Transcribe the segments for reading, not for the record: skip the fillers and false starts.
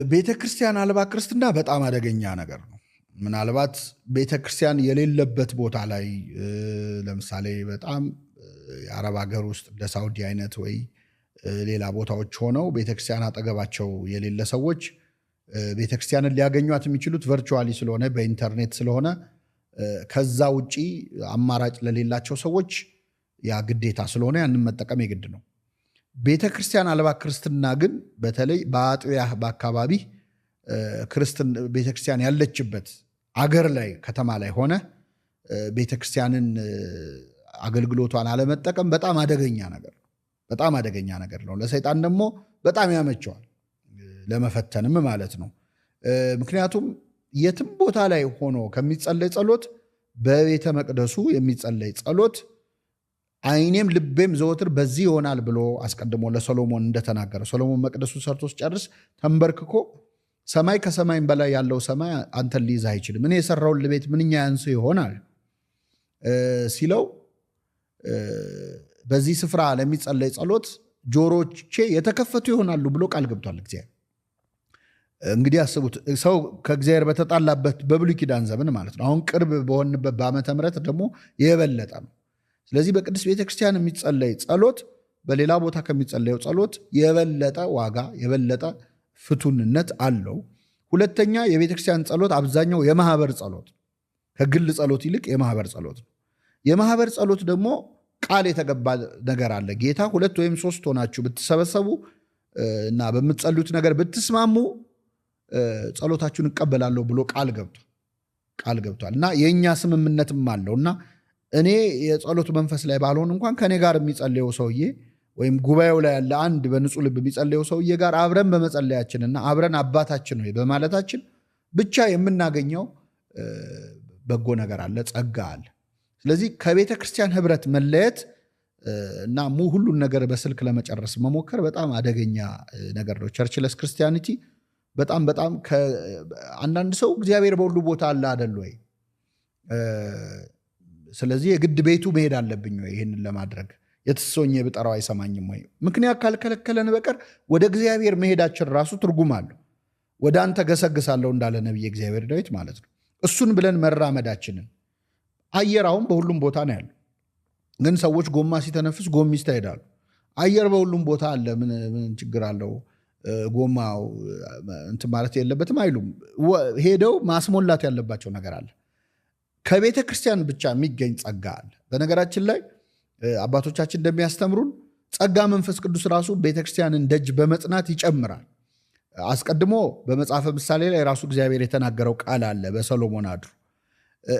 ቤተክርስቲያን አልባ ክርስትና በጣም አደገኛ ነገር ነው። ምናልባት ቤተክርስቲያን የሌለበት ቦታ ላይ ለምሳሌ በጣም የአረብ ሀገር ውስጥ እንደ ሳውዲ አይነት ወይ ሌላ ቦታዎች ሆነው ቤተክርስቲያን አጠገባቸው የሌለ ሰዎች ቤተክርስቲያንን ሊያገኟት የሚችሉት ቨርቹዋሊ ስለሆነ በኢንተርኔት ስለሆነ ከዛ ውጪ አማራጭ ለሌላቸው ሰዎች ያ ግዴታ ስለሆነ ያንን መጠቀም የግድ ነው። ቤተክርስቲያን አልባ ክርስትና ግን በተለይ በአጥቢያ በአካባቢ ቤተክርስቲያን ያለችበት አገር ላይ ከተማ ላይ ሆነ ቤተክርስቲያንን አገልግሎቷን አለመጠቀም በጣም አደገኛ ነገር ነው። በጣም አደገኛ ነገር ነው። ለሰይጣን ደግሞ በጣም ያመቸዋል ለመፈተንም ማለት ነው። ምክንያቱም የትም ቦታ ላይ ሆኖ ከሚጸለይ ጸሎት በቤተ መቅደሱ የሚጸለይ ጸሎት ዓይኔም ልቤም ዘወትር በዚህ ይሆናል ብሎ አስቀድሞ ለሰሎሞን እንደተናገረ ሰሎሞን መቅደሱ ሰርቶ ሲጨርስ ተንበርክኮ ሰማይ ከሰማይም በላይ ያለው ሰማይ አንተን ሊይዝ አይችልም፣ እኔ የሰራውን ቤት ምንኛ ያንስ ይሆናል ሲለው በዚህ ስፍራ ለሚጸለይ ጸሎት ጆሮቼ የተከፈቱ ይሆናሉ ብሎ ቃል ገብቷል እግዚአብሔር። እንግዲህ አስቡት፣ ሰው ከእግዚአብሔር በተጣላበት በብሉይ ኪዳን ዘመን ማለት ነው። አሁን ቅርብ በሆንበት በዓመተ ምሕረት ደግሞ የበለጠ ነው። ስለዚህ በቅድስት ቤተክርስቲያን የሚጸለይ ጸሎት በሌላ ቦታ ከሚጸለየው ጸሎት የበለጠ ዋጋ የበለጠ ፍቱንነት አለው። ሁለተኛ የቤተክርስቲያን ጸሎት አብዛኛው የማህበር ጸሎት ከግል ጸሎት ይልቅ የማህበር ጸሎት ነው። የማህበር ጸሎት ደግሞ ቃል የተገባ ነገር አለ። ጌታ 2 ወይም 3 ሆናችሁ ብትሰበሰቡ እና በምትጸልዩት ነገር ብትስማሙ ጸሎታችሁን እቀበላለሁ ብሎ ቃል ገብቷል እና የእኛ ስምምነትም አለው እና እኔ የጸሎት መንፈስ ላይ ባልሆን እንኳን ከኔ ጋር የሚጸልየው ሰውዬ ወይም ጉባኤው ላይ ያለ አንድ በንጹህ ልብ የሚጸልየው ሰውዬ ጋር አብረን በመጸለያችንና አብረን አባታችን ነው በማለታችን ብቻ የምናገኘው በጎ ነገር አለ፣ ጸጋ አለ። ስለዚህ ከቤተ ክርስቲያን ህብረት መለየት እና ሁሉን ነገር በስልክ ለመጨረስ መሞከር በጣም አደገኛ ነገር ነው። ቸርችለስ ክርስቲያኒቲ በጣም አንዳንድ ሰው እግዚአብሔር በሁሉ ቦታ አለ አይደል ወይ? ስለዚህ የግድ ቤቱ መሄድ አለብኝ ወይ ይህንን ለማድረግ የትሶኝ ብጠራው አይሰማኝም ወይ? ምክንያት ካልከለከለን በቀር ወደ እግዚአብሔር መሄዳችን ራሱ ትርጉም አለው። ወደ አንተ ገሰግሳለሁ እንዳለ ነቢየ እግዚአብሔር ዳዊት ማለት ነው። እሱን ብለን መራመዳችንን አየር አሁን በሁሉም ቦታ ነው ያለው። ግን ሰዎች ጎማ ሲተነፍስ ጎሚስታ ይሄዳሉ። አየር በሁሉም ቦታ አለ፣ ምን ችግር አለው? ጎማው እንትን ማለት የለበትም አይሉም። ሄደው ማስሞላት ያለባቸው ነገር አለ። ከቤተ ክርስቲያን ብቻ የሚገኝ ጸጋ አለ። በነገራችን ላይ አባቶቻችን እንደሚያስተምሩን ጸጋ መንፈስ ቅዱስ ራሱ ቤተክርስቲያንን ደጅ በመጽናት ይጨምራል። አስቀድሞ በመጽሐፈ ምሳሌ ላይ ራሱ እግዚአብሔር የተናገረው ቃል አለ። በሰሎሞን አድሮ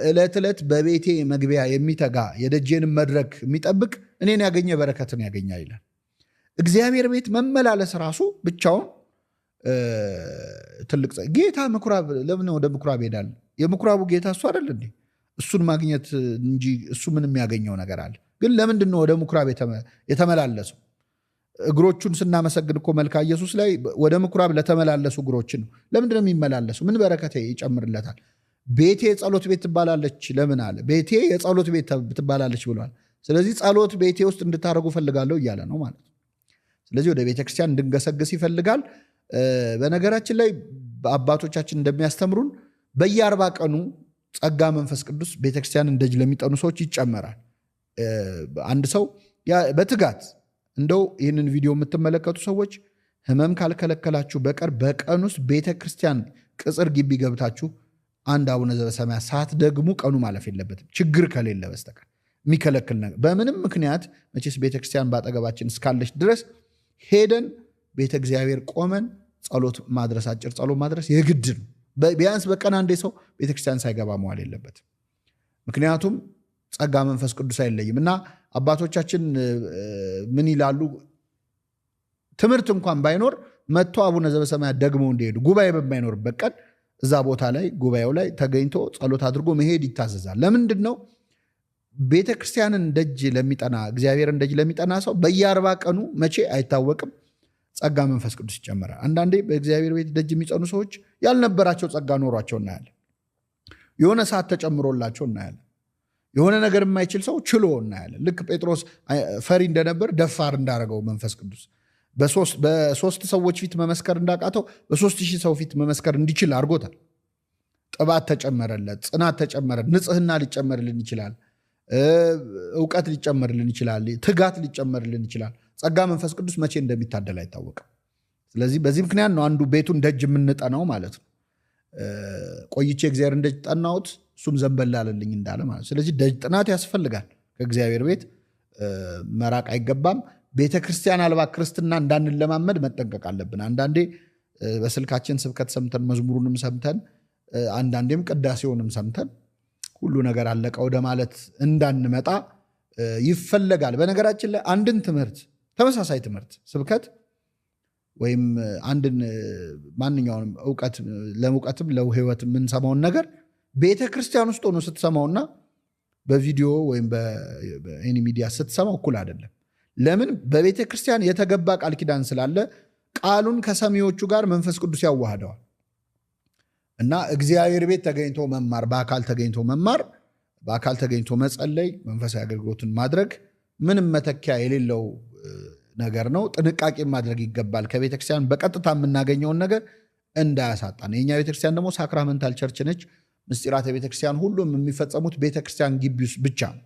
ዕለት ዕለት በቤቴ መግቢያ የሚተጋ የደጄንም መድረክ የሚጠብቅ እኔን ያገኘ በረከትን ያገኛል ይላል። እግዚአብሔር ቤት መመላለስ ራሱ ብቻውን ትልቅ ጌታ ምኩራብ ለምን ወደ ምኩራብ ሄዳል? የምኩራቡ ጌታ እሱ አይደል እንዴ? እሱን ማግኘት እንጂ እሱ ምን የሚያገኘው ነገር አለ? ግን ለምንድን ነው ወደ ምኩራብ የተመላለሰው? እግሮቹን ስናመሰግን እኮ መልካ ኢየሱስ ላይ ወደ ምኩራብ ለተመላለሱ እግሮችን ነው። ለምንድን ነው የሚመላለሱ? ምን በረከት ይጨምርለታል? ቤቴ የጸሎት ቤት ትባላለች ለምን አለ? ቤቴ የጸሎት ቤት ትባላለች ብሏል። ስለዚህ ጸሎት ቤቴ ውስጥ እንድታደርጉ ፈልጋለሁ እያለ ነው ማለት ነው። ስለዚህ ወደ ቤተክርስቲያን እንድንገሰግስ ይፈልጋል። በነገራችን ላይ አባቶቻችን እንደሚያስተምሩን በየ40 ቀኑ ጸጋ መንፈስ ቅዱስ ቤተክርስቲያንን ደጅ ለሚጠኑ ሰዎች ይጨመራል። አንድ ሰው በትጋት እንደው ይህንን ቪዲዮ የምትመለከቱ ሰዎች ህመም ካልከለከላችሁ በቀር በቀን ውስጥ ቤተክርስቲያን ቅጽር ግቢ ገብታችሁ አንድ አቡነ ዘበሰማያት ሰዓት ደግሞ ቀኑ ማለፍ የለበትም፣ ችግር ከሌለ በስተቀር የሚከለክል ነገር በምንም ምክንያት። መቼስ ቤተክርስቲያን በአጠገባችን እስካለች ድረስ ሄደን ቤተ እግዚአብሔር ቆመን ጸሎት ማድረስ አጭር ጸሎት ማድረስ የግድ ነው። ቢያንስ በቀን አንዴ ሰው ቤተክርስቲያን ሳይገባ መዋል የለበትም። ምክንያቱም ጸጋ መንፈስ ቅዱስ አይለይም እና አባቶቻችን ምን ይላሉ? ትምህርት እንኳን ባይኖር መጥቶ አቡነ ዘበሰማያት ደግመው እንዲሄዱ ጉባኤ በማይኖርበት ቀን እዛ ቦታ ላይ ጉባኤው ላይ ተገኝቶ ጸሎት አድርጎ መሄድ ይታዘዛል። ለምንድን ነው? ቤተክርስቲያንን ደጅ ለሚጠና እግዚአብሔርን ደጅ ለሚጠና ሰው በየ40 ቀኑ መቼ አይታወቅም ጸጋ መንፈስ ቅዱስ ይጨመራል። አንዳንዴ በእግዚአብሔር ቤት ደጅ የሚጸኑ ሰዎች ያልነበራቸው ጸጋ ኖሯቸው እናያለን። የሆነ ሰዓት ተጨምሮላቸው እናያለን። የሆነ ነገር የማይችል ሰው ችሎ እናያለን። ልክ ጴጥሮስ ፈሪ እንደነበር ደፋር እንዳረገው መንፈስ ቅዱስ በሶስት ሰዎች ፊት መመስከር እንዳቃተው በ3000 ሰው ፊት መመስከር እንዲችል አድርጎታል። ቅባት ተጨመረለት፣ ጽናት ተጨመረ፣ ንጽህና ሊጨመርልን ይችላል፣ እውቀት ሊጨመርልን ይችላል፣ ትጋት ሊጨመርልን ይችላል። ጸጋ መንፈስ ቅዱስ መቼ እንደሚታደል አይታወቅም። ስለዚህ በዚህ ምክንያት ነው አንዱ ቤቱን ደጅ የምንጠናው ማለት ነው። ቆይቼ እግዚአብሔርን ደጅ ጠናሁት እሱም ዘንበል አለልኝ እንዳለ ማለት። ስለዚህ ደጅ ጥናት ያስፈልጋል። ከእግዚአብሔር ቤት መራቅ አይገባም። ቤተክርስቲያን አልባ ክርስትና እንዳንለማመድ መጠንቀቅ አለብን። አንዳንዴ በስልካችን ስብከት ሰምተን መዝሙሩንም ሰምተን አንዳንዴም ቅዳሴውንም ሰምተን ሁሉ ነገር አለቀ ወደ ማለት እንዳንመጣ ይፈለጋል። በነገራችን ላይ አንድን ትምህርት ተመሳሳይ ትምህርት ስብከት ወይም አንድን ማንኛውንም እውቀት ለእውቀትም ለህይወት የምንሰማውን ነገር ቤተክርስቲያን ውስጥ ሆኖ ስትሰማውና በቪዲዮ ወይም በኤኒ ሚዲያ ስትሰማው እኩል አይደለም። ለምን? በቤተክርስቲያን የተገባ ቃል ኪዳን ስላለ ቃሉን ከሰሚዎቹ ጋር መንፈስ ቅዱስ ያዋህደዋል እና እግዚአብሔር ቤት ተገኝቶ መማር፣ በአካል ተገኝቶ መማር፣ በአካል ተገኝቶ መጸለይ፣ መንፈሳዊ አገልግሎትን ማድረግ ምንም መተኪያ የሌለው ነገር ነው። ጥንቃቄ ማድረግ ይገባል። ከቤተክርስቲያን በቀጥታ የምናገኘውን ነገር እንዳያሳጣን። የኛ ቤተክርስቲያን ደግሞ ሳክራመንታል ቸርች ነች። ምስጢራተ ቤተክርስቲያን ሁሉም የሚፈጸሙት ቤተክርስቲያን ግቢ ውስጥ ብቻ ነው።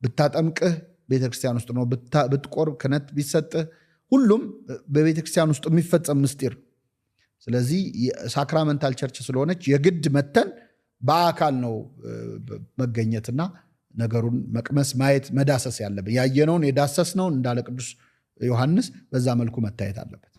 ብታጠምቅህ ቤተክርስቲያን ውስጥ ነው። ብትቆርብ ክህነት ቢሰጥህ ሁሉም በቤተክርስቲያን ውስጥ የሚፈጸም ምስጢር። ስለዚህ ሳክራመንታል ቸርች ስለሆነች የግድ መተን በአካል ነው መገኘትና ነገሩን መቅመስ፣ ማየት፣ መዳሰስ ያለብን። ያየነውን የዳሰስነውን እንዳለ ቅዱስ ዮሐንስ በዛ መልኩ መታየት አለበት።